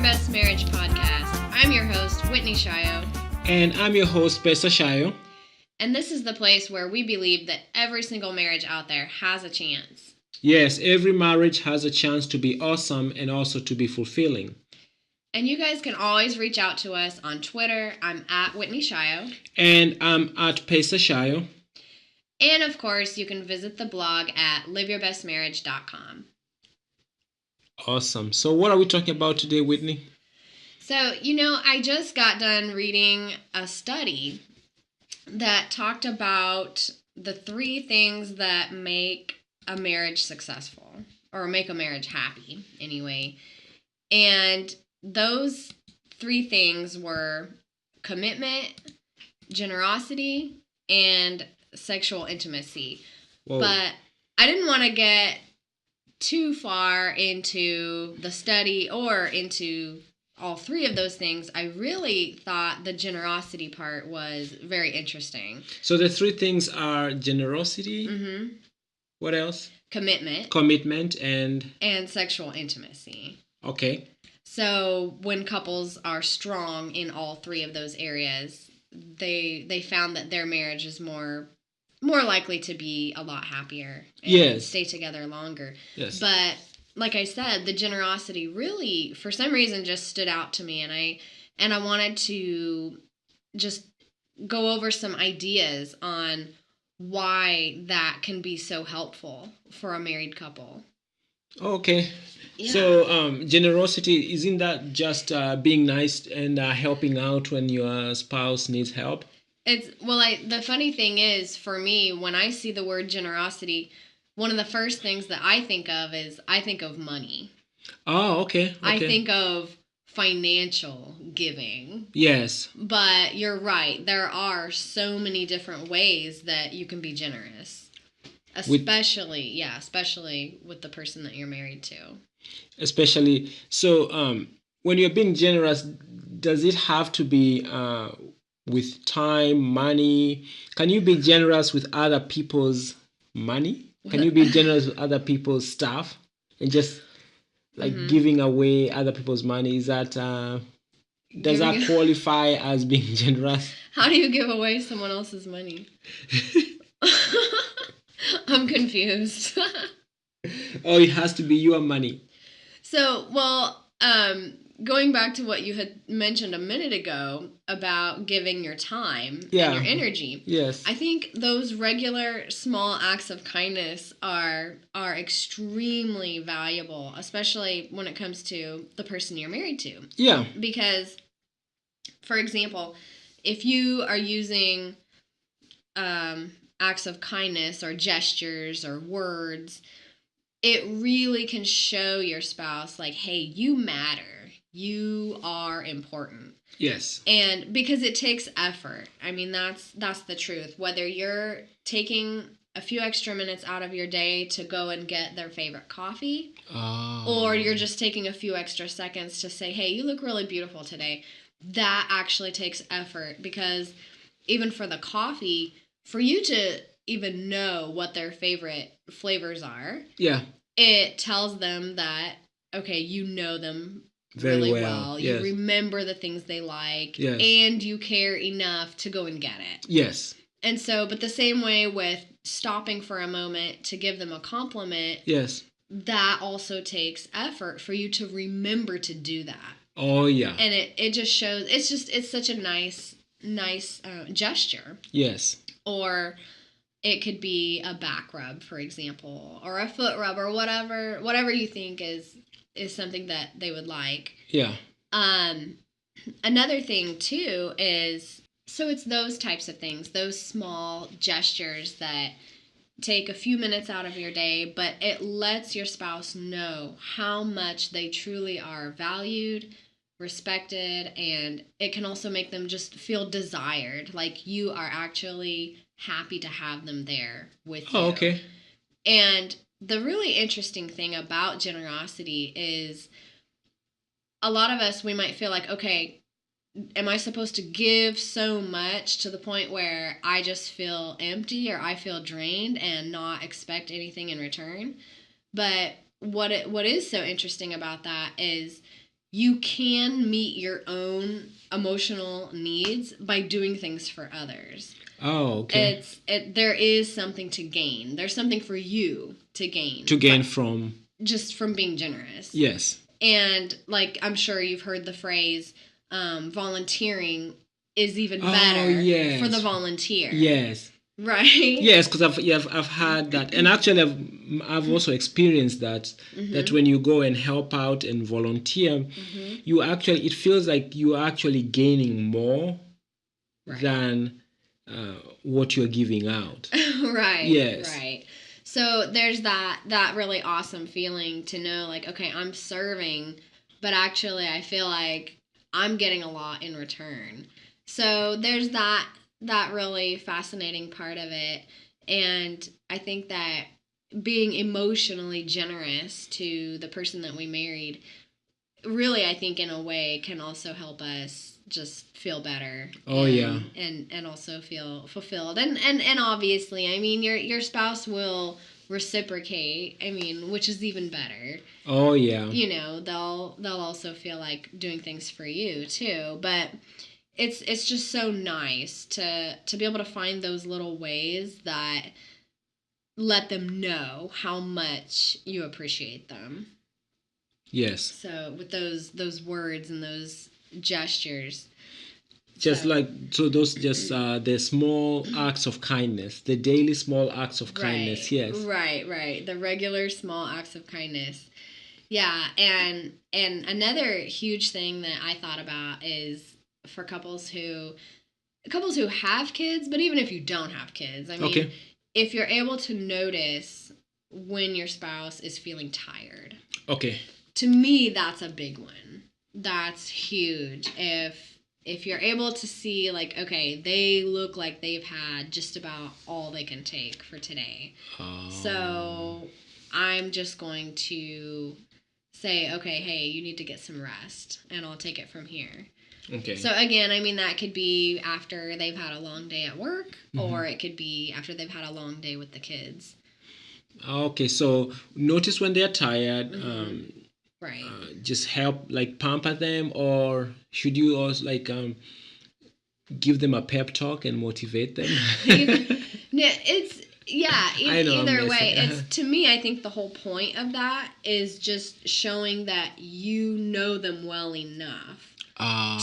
Best Marriage podcast. I'm your host, Whitney Shayo. And I'm your host, Pesa Shayo. And this is the place where we believe that every single marriage out there has a chance. Yes, every marriage has a chance to be awesome and also to be fulfilling. And you guys can always reach out to us on Twitter. I'm at Whitney Shayo. And I'm at Pesa Shayo. And of course, you can visit the blog at liveyourbestmarriage.com. Awesome. So what are we talking about today, Whitney? So, I just got done reading a study that talked about the 3 things that make a marriage successful, or make a marriage happy, anyway. And those 3 things were commitment, generosity, and sexual intimacy. Whoa. But I didn't want to get too far into the study or into all 3 of those things. I really thought the generosity part was very interesting. So the 3 things are generosity. Mm-hmm. What else? Commitment, and sexual intimacy. Okay. So when couples are strong in all 3 of those areas, they found that their marriage is more likely to be a lot happier and stay together longer. Yes. But like I said, the generosity really, for some reason, just stood out to me, and I wanted to just go over some ideas on why that can be so helpful for a married couple. Okay. Yeah. So generosity, isn't that just being nice and helping out when your spouse needs help? The funny thing is, for me, when I see the word generosity, one of the first things that I think of money. Oh, okay. I think of financial giving. Yes. But you're right. There are so many different ways that you can be generous. Especially with the person that you're married to. Especially, so when you're being generous, does it have to be with time, money? Can you be generous with other people's money? Can you be generous with other people's stuff and just giving away other people's money? Is that does that qualify as being generous? How do you give away someone else's money? I'm confused. Oh, it has to be your money. So, going back to what you had mentioned a minute ago about giving your time and your energy. Yes. I think those regular small acts of kindness are extremely valuable, especially when it comes to the person you're married to. Yeah. Because, for example, if you are using acts of kindness or gestures or words, it really can show your spouse, like, hey, you matter. You are important. Yes. And because it takes effort. I mean, that's the truth. Whether you're taking a few extra minutes out of your day to go and get their favorite coffee, or you're just taking a few extra seconds to say, hey, you look really beautiful today, that actually takes effort. Because even for the coffee, for you to even know what their favorite flavors are, it tells them that, okay, you know them really well. Yes. You remember the things they like, and you care enough to go and get it. Yes. And so, but the same way with stopping for a moment to give them a compliment, yes, that also takes effort for you to remember to do that. Oh, yeah. And it just shows, it's such a nice gesture. Yes. Or it could be a back rub, for example, or a foot rub, or whatever you think is something that they would like. Yeah. Another thing too is, so it's those types of things, those small gestures that take a few minutes out of your day, but it lets your spouse know how much they truly are valued, respected, and it can also make them just feel desired, like you are actually happy to have them there with you. Oh, okay. And the really interesting thing about generosity is a lot of us, we might feel like, okay, am I supposed to give so much to the point where I just feel empty or I feel drained and not expect anything in return? But what is so interesting about that is you can meet your own emotional needs by doing things for others. Oh, okay. There is something to gain. There's something for you to gain. To gain from just from being generous. Yes. And like I'm sure you've heard the phrase, volunteering is even better yes. for the volunteer. Yes. Right. Yes, because I've had that, and actually I've also experienced that. Mm-hmm. That when you go and help out and volunteer, mm-hmm. you actually, it feels like you are actually gaining more than what you're giving out. Right. Yes. Right. So there's that really awesome feeling to know, like, okay, I'm serving, but actually I feel like I'm getting a lot in return. So there's that really fascinating part of it. And I think that being emotionally generous to the person that we married, really, I think in a way can also help us just feel better. Oh, and also feel fulfilled. And obviously, I mean, your spouse will reciprocate. I mean, which is even better. Oh yeah. You know, they'll also feel like doing things for you too. But it's just so nice to be able to find those little ways that let them know how much you appreciate them. Yes. So with those words and those gestures. Just those just the small acts of kindness, the daily small acts of kindness. Yes. Right. The regular small acts of kindness. Yeah, and another huge thing that I thought about is for couples who have kids, but even if you don't have kids, I mean, if you're able to notice when your spouse is feeling tired. Okay. To me, that's a big one. That's huge. If you're able to see, like, okay, they look like they've had just about all they can take for today. Oh. So I'm just going to say, okay, hey, you need to get some rest, and I'll take it from here. Okay. So again, I mean, that could be after they've had a long day at work, or it could be after they've had a long day with the kids. Okay, so notice when they're tired. Right. Just help, like, pamper them, or should you also give them a pep talk and motivate them? Either way, it's, to me, I think the whole point of that is just showing that you know them well enough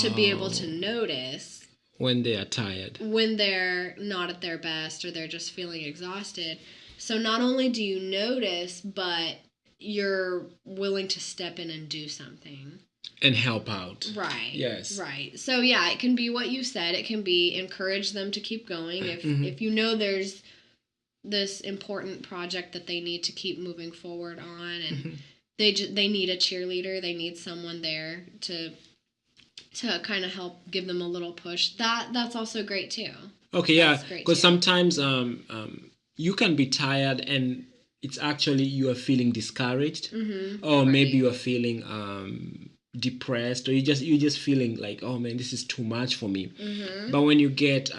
to be able to notice when they are tired, when they're not at their best, or they're just feeling exhausted. So not only do you notice, but you're willing to step in and do something. And help out. Right. Yes. Right. So yeah, it can be what you said. It can be encourage them to keep going. If you know there's this important project that they need to keep moving forward on, and they need a cheerleader, they need someone there to kind of help give them a little push. That's also great too. Okay, yeah, because sometimes you can be tired and it's actually you are feeling discouraged, or maybe you are feeling depressed, or you just feeling like, oh man, this is too much for me. But when you get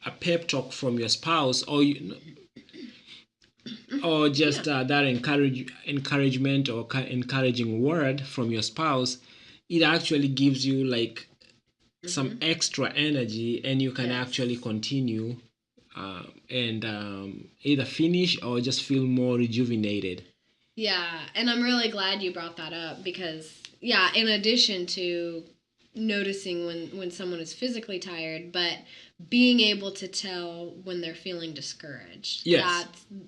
a pep talk from your spouse, or just that encouragement or encouraging word from your spouse, it actually gives you like some extra energy, and you can actually continue and either finish or just feel more rejuvenated. Yeah, and I'm really glad you brought that up, because in addition to noticing when someone is physically tired, but being able to tell when they're feeling discouraged. Yes.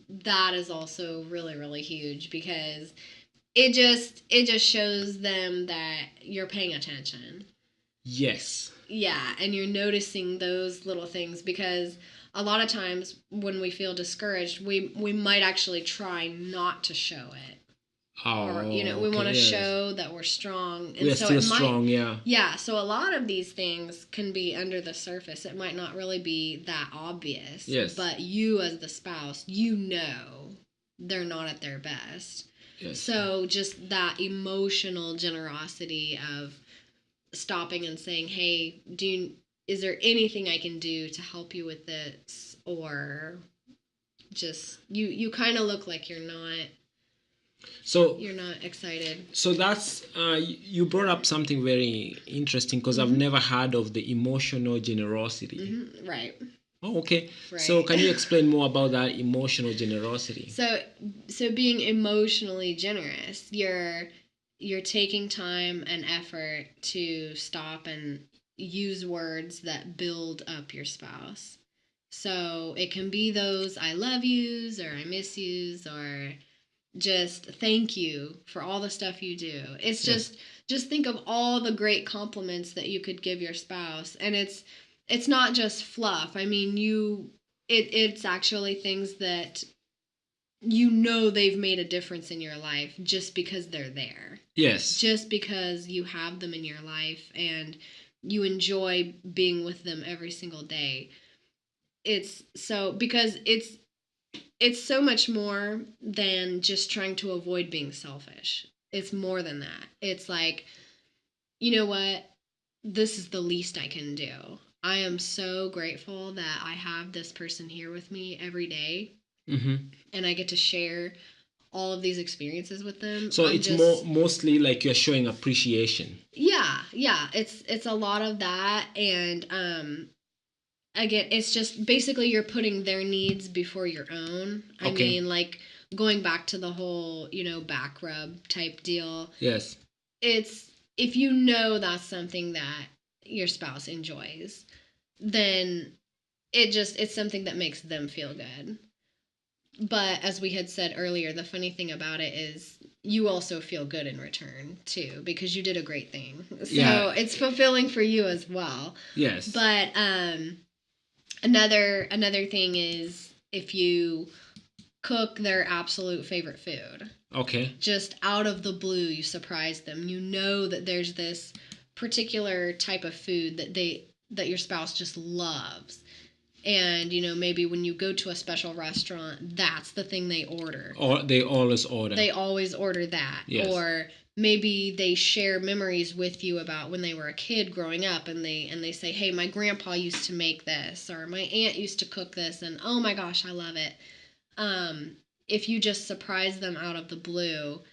That is also really, really huge, because it just shows them that you're paying attention. Yes. Yeah, and you're noticing those little things, because a lot of times when we feel discouraged, we might actually try not to show it. Or, we want to show that we're strong. And we're still strong, yeah. Yeah, so a lot of these things can be under the surface. It might not really be that obvious. Yes. But you as the spouse, you know they're not at their best. Yes. So just that emotional generosity of stopping and saying, hey, is there anything I can do to help you with this? Or just, you kind of look like you're not So you're not excited. so that's you brought up something very interesting because I've never heard of the emotional generosity. Right. Oh, okay. Right. So can you explain more about that emotional generosity? So being emotionally generous, you're taking time and effort to stop and use words that build up your spouse. So it can be those I love yous or I miss yous or just thank you for all the stuff you do. It's Yes. just think of all the great compliments that you could give your spouse, and it's not just fluff. I mean, it's actually things that they've made a difference in your life just because they're there. Yes. Just because you have them in your life and you enjoy being with them every single day. It's so because it's so much more than just trying to avoid being selfish. It's more than that. It's like, you know what? This is the least I can do. I am so grateful that I have this person here with me every day, and I get to share all of these experiences with them. So it's mostly like you're showing appreciation. Yeah, yeah. It's a lot of that, and again, it's just basically you're putting their needs before your own. I mean, like going back to the whole, back rub type deal. Yes. It's if you know that's something that your spouse enjoys, then it's something that makes them feel good. But as we had said earlier, the funny thing about it is you also feel good in return too because you did a great thing. So it's fulfilling for you as well. Yes. But another thing is if you cook their absolute favorite food. Okay. Just out of the blue, you surprise them. You know that there's this particular type of food that your spouse just loves. And, maybe when you go to a special restaurant, that's the thing they order. Or they always order. They always order that. Yes. Or maybe they share memories with you about when they were a kid growing up and they say, "Hey, my grandpa used to make this," or "My aunt used to cook this," and "Oh my gosh, I love it." If you just surprise them out of the blue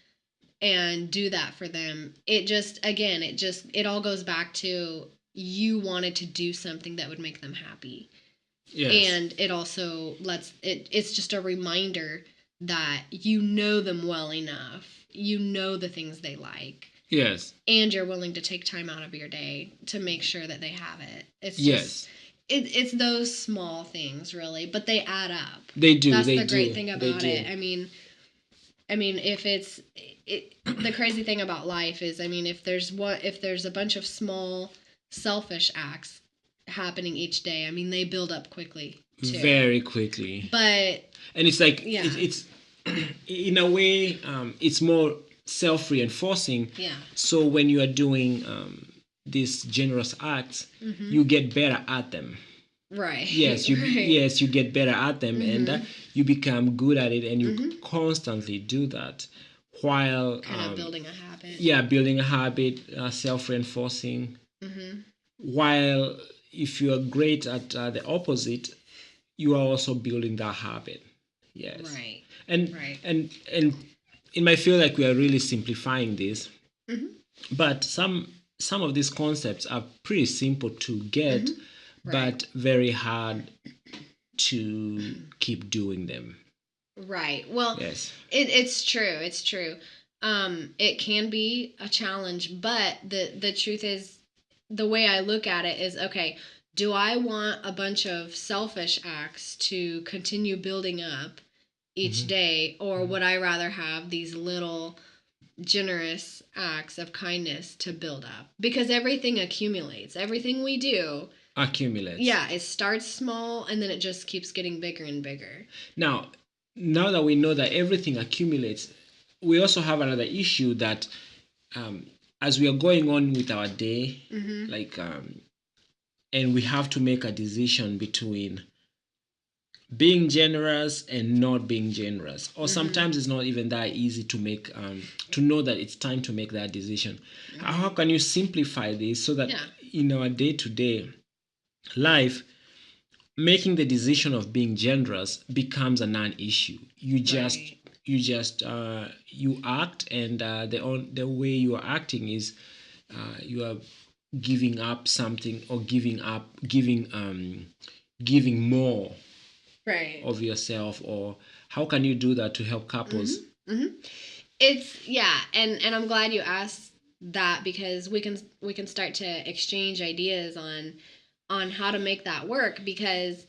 and do that for them, it all goes back to you wanted to do something that would make them happy. Yes. And it also it's just a reminder that you know them well enough. You know the things they like. Yes. And you're willing to take time out of your day to make sure that they have it. It's yes. It's those small things really, but they add up. They do. That's the great thing about it. I mean, if the crazy thing about life is, if there's a bunch of small selfish acts happening each day, they build up quickly too. Very quickly. And it's like it's in a way it's more self-reinforcing. Yeah. So when you are doing these generous acts, you get better at them. Right. Yes, you get better at them, and you become good at it, and you constantly do that while kind of building a habit. Yeah, building a habit, self-reinforcing. While if you are great at the opposite, you are also building that habit. Yes. Right. And it might feel like we are really simplifying this, but some of these concepts are pretty simple to get. Right. But very hard to keep doing them. Right. Well, yes. It's true. It's true. It can be a challenge, but the truth is, the way I look at it is, okay, do I want a bunch of selfish acts to continue building up each day, or would I rather have these little generous acts of kindness to build up? Because everything accumulates. Everything we do accumulates. Yeah, it starts small and then it just keeps getting bigger and bigger. Now that we know that everything accumulates, we also have another issue that as we are going on with our day, and we have to make a decision between being generous and not being generous, or sometimes it's not even that easy to make to know that it's time to make that decision. How can you simplify this so that in our day-to-day life, making the decision of being generous becomes a non-issue? You just you just you act, and the way you are acting is you are giving up something, or giving more Right. of yourself. Or how can you do that to help couples? Mm-hmm. It's yeah, and I'm glad you asked that, because we can start to exchange ideas on how to make that work, because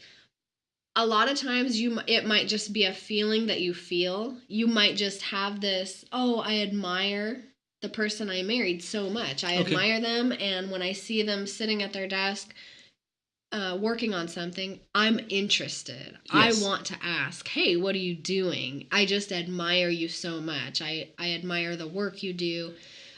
a lot of times it might just be a feeling that you feel. You might just have this, oh, I admire the person I married so much. I Okay. admire them, and when I see them sitting at their desk working on something, I'm interested. I Yes. want to ask, hey, what are you doing? I just admire you so much. I admire the work you do.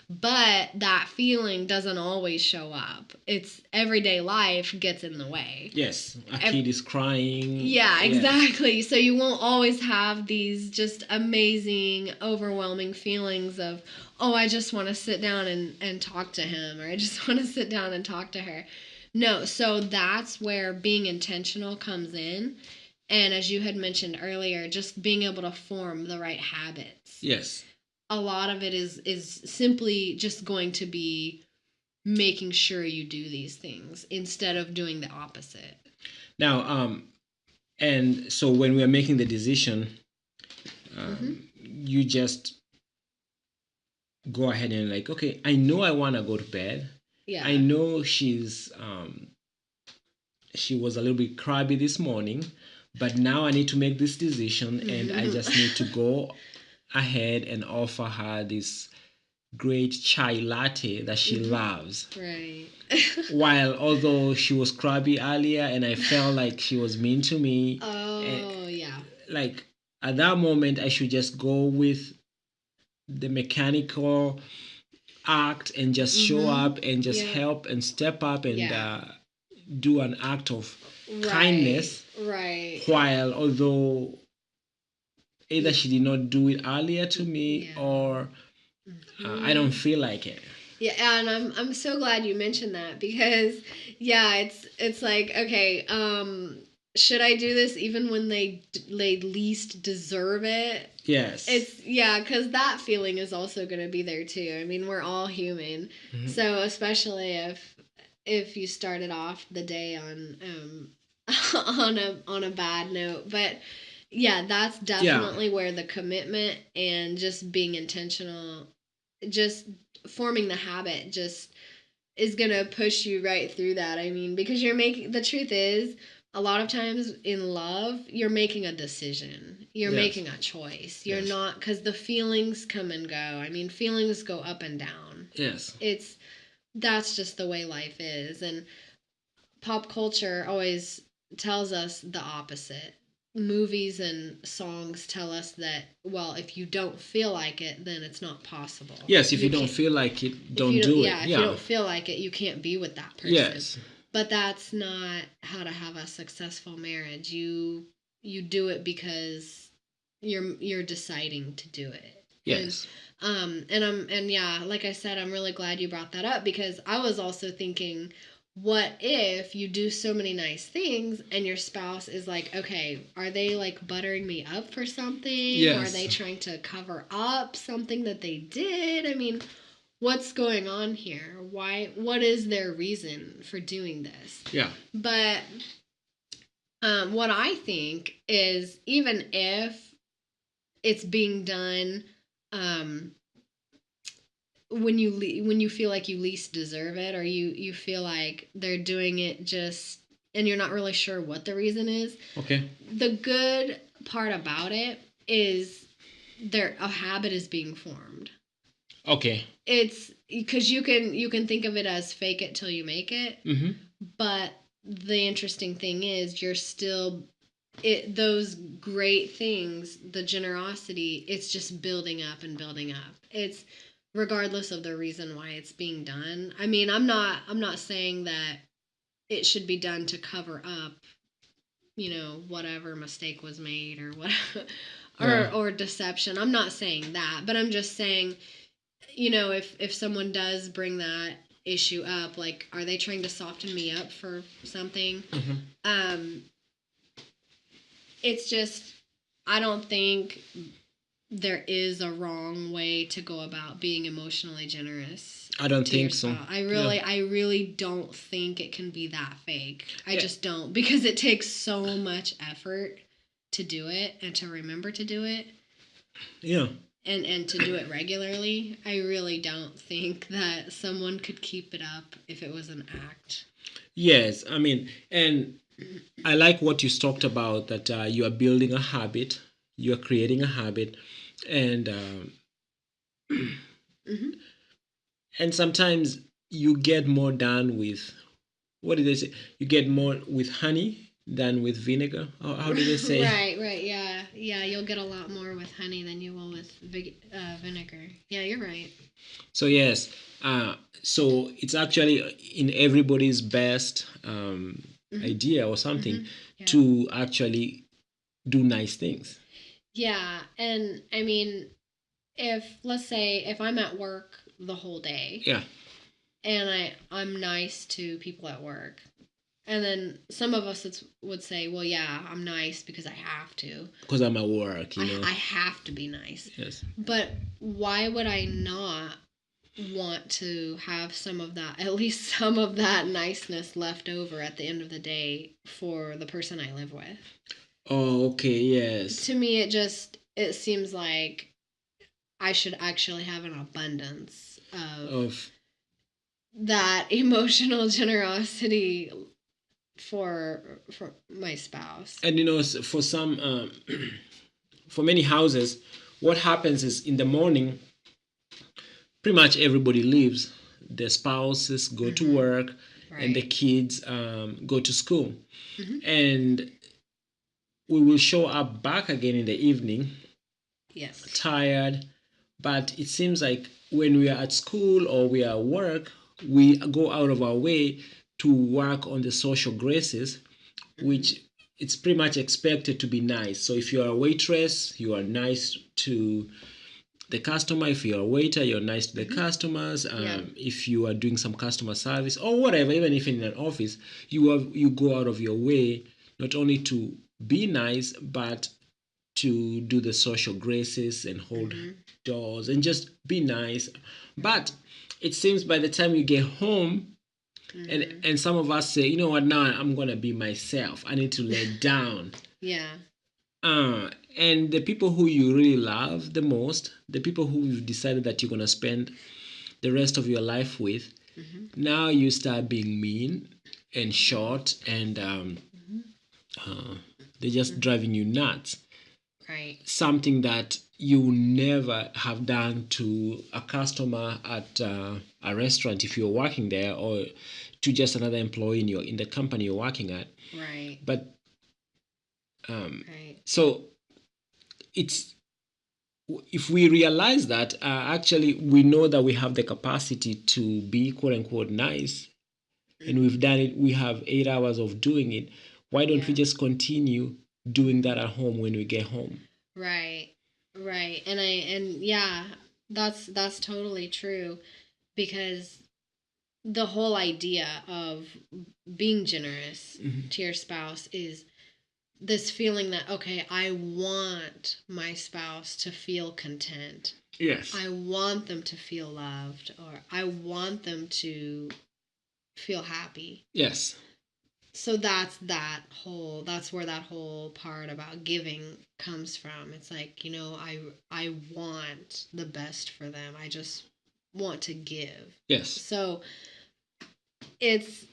But that feeling doesn't always show up. It's everyday life gets in the way. Yes. A kid is crying. Yeah, Yes. exactly. So you won't always have these just amazing, overwhelming feelings of, oh, I just want to sit down and talk to him, or I just want to sit down and talk to her. No, so that's where being intentional comes in. And as you had mentioned earlier, just being able to form the right habits. Yes. A lot of it is simply just going to be making sure you do these things instead of doing the opposite. Now, and so when we are making the decision, you just go ahead and like, okay, I know I want to go to bed. Yeah. I know she was a little bit crabby this morning, but now I need to make this decision, and I just need to go ahead and offer her this great chai latte that she loves. Right. While although she was crabby earlier, and I felt like she was mean to me, Oh, yeah. like at that moment I should just go with the mechanical act and just show up and just Yeah. help and step up and Yeah. do an act of Right. kindness. Right. While although either she did not do it earlier to me, Yeah. or I don't feel like it. Yeah, and I'm so glad you mentioned that, because yeah, it's like, okay, should I do this even when they least deserve it? Yes. It's yeah, because that feeling is also going to be there too. I mean, we're all human, so especially if you started off the day on on a bad note, but yeah, that's definitely where the commitment and just being intentional, just forming the habit, just is going to push you right through that. I mean, because you're making, the truth is, a lot of times in love, you're making a decision. You're making a choice. You're not, because the feelings come and go. I mean, feelings go up and down. Yes. That's just the way life is. And pop culture always tells us the opposite. Movies and songs tell us that, well, if you don't feel like it, then it's not possible. Yes, if you don't feel like it, don't do it. If you don't feel like it, you can't be with that person. Yes. But that's not how to have a successful marriage. You do it because you're deciding to do it. Yes. And yeah, like I said, I'm really glad you brought that up, because I was also thinking, what if you do so many nice things and your spouse is like, okay, are they like buttering me up for something? Yes. Or are they trying to cover up something that they did? I mean, what's going on here? What is their reason for doing this? Yeah. But what I think is, even if it's being done when you feel like you least deserve it, or you feel like they're doing it just, and you're not really sure what the reason is. Okay. The good part about it is a habit is being formed. Okay. It's because you can think of it as fake it till you make it. But the interesting thing is, you're still those great things, the generosity, it's just building up and building up. It's regardless of the reason why it's being done. I mean, I'm not saying that it should be done to cover up, whatever mistake was made, or whatever, or deception. I'm not saying that, but I'm just saying, if someone does bring that issue up, like, are they trying to soften me up for something? It's just, I don't think there is a wrong way to go about being emotionally generous. I don't to your think so. spouse. I Yeah. really don't think it can be that fake. I Yeah. just don't, because it takes so much effort to do it and to remember to do it Yeah. and to do it regularly. I really don't think that someone could keep it up if it was an act. Yes. I mean, and I like what you talked about, that you are building a habit, you are creating a habit, and Hmm. and sometimes you get more done with, what did they say? You get more with honey than with vinegar. How did they say? Right, yeah. You'll get a lot more with honey than you will with vinegar. Yeah, you're right. So yes, so it's actually in everybody's best Hmm. idea or something Hmm. Yeah. to actually do nice things. Yeah, and I mean, if let's say if I'm at work the whole day Yeah, and I'm nice to people at work, and then some of us would say, well, yeah, I'm nice because I have to. because I'm at work, you know. I have to be nice. Yes. But why would I not want to have some of that, at least some of that niceness left over at the end of the day for the person I live with? Oh, okay. Yes. To me, it seems like I should actually have an abundance of Of that emotional generosity for my spouse. and you know, for some, for many houses, what happens is in the morning, pretty much everybody leaves. The spouses go to Mm-hmm. work, and the Right. kids go to school, Mm-hmm. and we will show up back again in the evening, Yes. tired. But it seems like when we are at school or we are at work, we go out of our way to work on the social graces, Mm-hmm. which it's pretty much expected to be nice. So if you're a waitress, you are nice to the customer. If you're a waiter, you're nice to the Mm-hmm. customers. Yeah. If you are doing some customer service or whatever, even if in an office, you go out of your way not only to be nice, but to do the social graces and hold Mm-hmm. doors and just be nice. But it seems by the time you get home, Mm-hmm. and some of us say, you know what, now I'm gonna be myself. I need to let down. Yeah. And the people who you really love the most, the people who you've decided that you're gonna spend the rest of your life with, Mm-hmm. now you start being mean and Mm-hmm. short, and Mm-hmm. they're just Mm-hmm. driving you nuts. Right. Something that you never have done to a customer at a restaurant if you're working there, or to just another employee in the company you're working at. Right. But um, Right. so it's, if we realize that actually we know that we have the capacity to be quote unquote nice, and Mm-hmm. we've done it, we have 8 hours of doing it, why don't we Yeah. just continue doing that at home when we get home? Right. Right. And yeah, that's totally true, because the whole idea of being generous Mhm. to your spouse is this feeling that, okay, I want my spouse to feel content. Yes. I want them to feel loved, or I want them to feel happy. Yes. So that's where that whole part about giving comes from. It's like, I want the best for them. I just want to give. Yes. So it's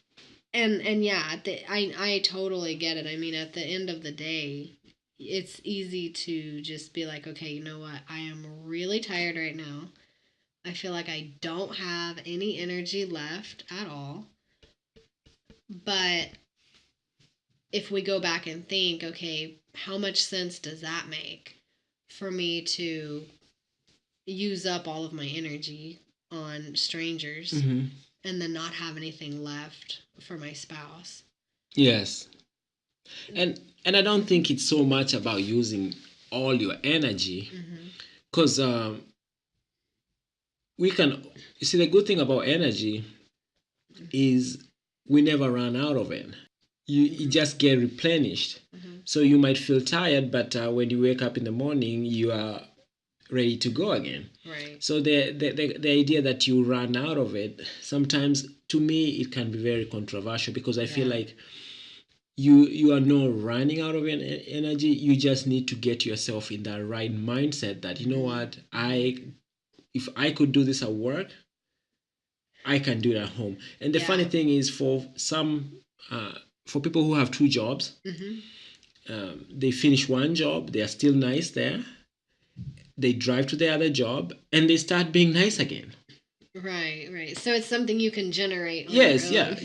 and yeah, I totally get it. I mean, at the end of the day, it's easy to just be like, okay, you know what? I am really tired right now. I feel like I don't have any energy left at all. But if we go back and think, okay, how much sense does that make for me to use up all of my energy on strangers Mm-hmm. and then not have anything left for my spouse? Yes. And I don't think it's so much about using all your energy, Mm-hmm. because we can, you see, the good thing about energy is we never run out of it. You Mm-hmm. just get replenished. Mm-hmm. So you might feel tired, but when you wake up in the morning, you are ready to go again. Right. So the idea that you run out of it, sometimes to me it can be very controversial, because I feel like you are not running out of energy. You just need to get yourself in that right mindset that, you know what, if I could do this at work, I can do it at home. And the funny thing is, for for people who have two jobs, they finish one job, they are still nice there, they drive to the other job, and they start being nice again. Right. So it's something you can generate on Yes, your own.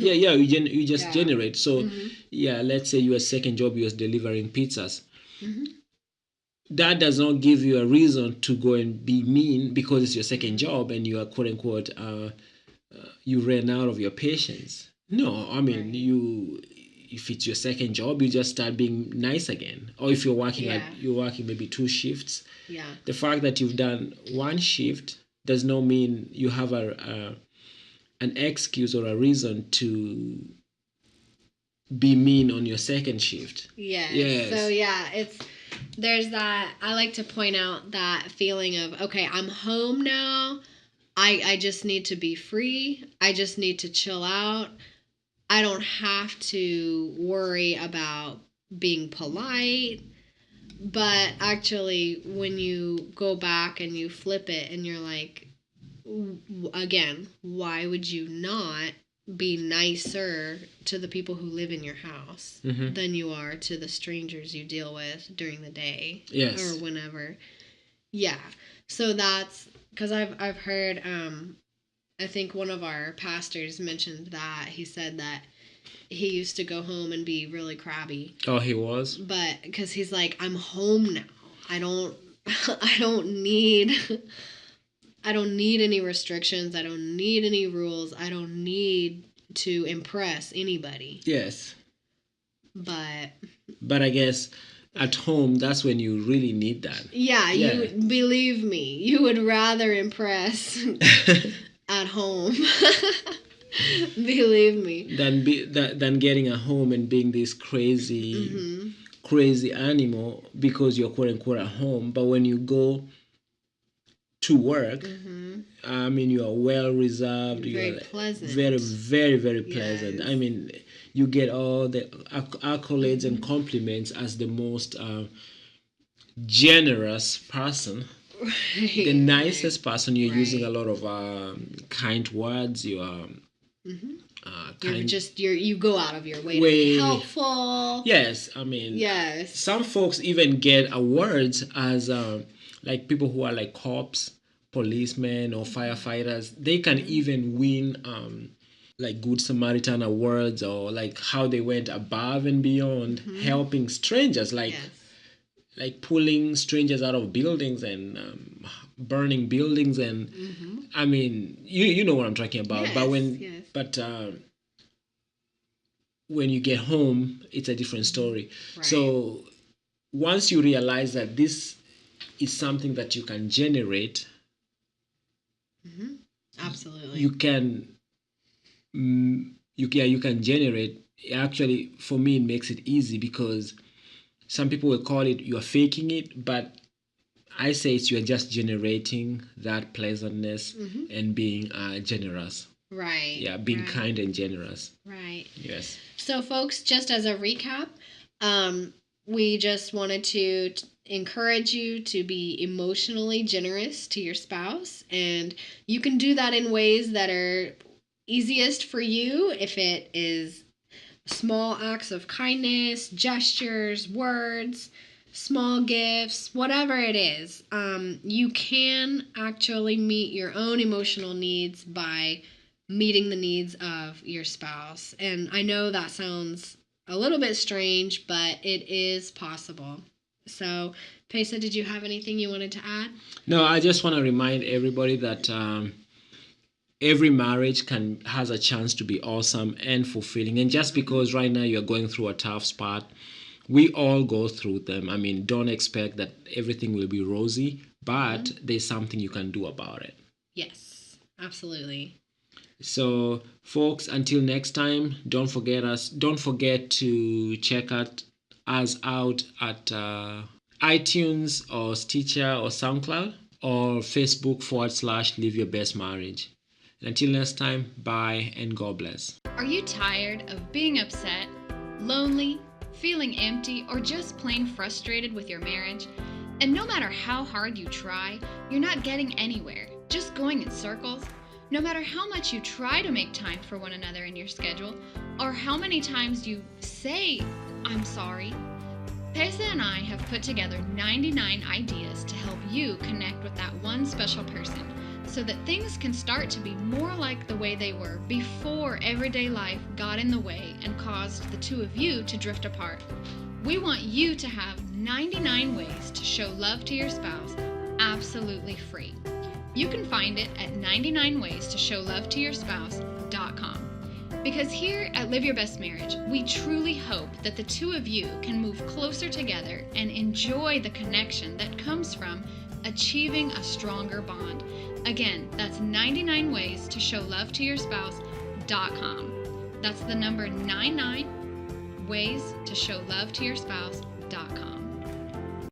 you just generate. So let's say your second job, you're delivering pizzas. That does not give you a reason to go and be mean because it's your second job and you are, quote unquote, you ran out of your patience. No, I mean, if it's your second job, you just start being nice again. Or if you're working maybe 2 shifts. The fact that you've done 1 shift does not mean you have an excuse or a reason to be mean on your second shift. Yes. So there's that. I like to point out that feeling of, okay, I'm home now. I just need to be free. I just need to chill out. I don't have to worry about being polite. But actually, when you go back and you flip it and you're like, again, why would you not be nicer to the people who live in your house than you are to the strangers you deal with during the day or whenever? Yeah. So that's because I've heard, I think one of our pastors mentioned that. He said that he used to go home and be really crabby. Oh, he was? But because he's like, I'm home now. I don't need any restrictions. I don't need any rules. I don't need to impress anybody. Yes. But I guess at home, that's when you really need that. Yeah, you believe me, you would rather impress at home. Believe me. Than getting a home and being this crazy animal because you're, quote unquote, at home. But when you go to work, I mean, you are well reserved. Very pleasant. Very, very, very pleasant. Yes. I mean, you get all the accolades and compliments as the most generous person. Right. The nicest person. You're using a lot of kind words. You are. You go out of your way to be helpful. Yes, I mean, some folks even get awards as like people who are like cops, policemen, or firefighters. They can even win like Good Samaritan awards, or like how they went above and beyond helping strangers, like pulling strangers out of buildings and burning buildings, and I mean, you know what I'm talking about. But when you get home, it's a different story. Right. So once you realize that this is something that you can generate, absolutely, you can generate. Actually, for me, it makes it easy because some people will call it you're faking it, but I say it's you're just generating that pleasantness and being generous. Right. Yeah, being kind and generous. Right. Yes. So, folks, just as a recap, we just wanted to encourage you to be emotionally generous to your spouse. And you can do that in ways that are easiest for you. If it is small acts of kindness, gestures, words, small gifts, whatever it is, you can actually meet your own emotional needs by meeting the needs of your spouse. And I know that sounds a little bit strange, but it is possible. So, Pesa, did you have anything you wanted to add? No, I just want to remind everybody that every marriage has a chance to be awesome and fulfilling. And just because right now you're going through a tough spot, we all go through them. I mean, don't expect that everything will be rosy, but there's something you can do about it. Yes, absolutely. So, folks, until next time, don't forget to check us out at iTunes or Stitcher or SoundCloud. or Facebook/Live Your Best Marriage. And until next time, bye and God bless. Are you tired of being upset, lonely, feeling empty, or just plain frustrated with your marriage? And no matter how hard you try, you're not getting anywhere, just going in circles? No matter how much you try to make time for one another in your schedule, or how many times you say, "I'm sorry," Pesa and I have put together 99 ideas to help you connect with that one special person so that things can start to be more like the way they were before everyday life got in the way and caused the two of you to drift apart. We want you to have 99 ways to show love to your spouse absolutely free. You can find it at 99waystoshowlovetoyourspouse.com. Because here at Live Your Best Marriage, we truly hope that the two of you can move closer together and enjoy the connection that comes from achieving a stronger bond. Again, that's 99waystoshowlovetoyourspouse.com. That's the number 99waystoshowlovetoyourspouse.com.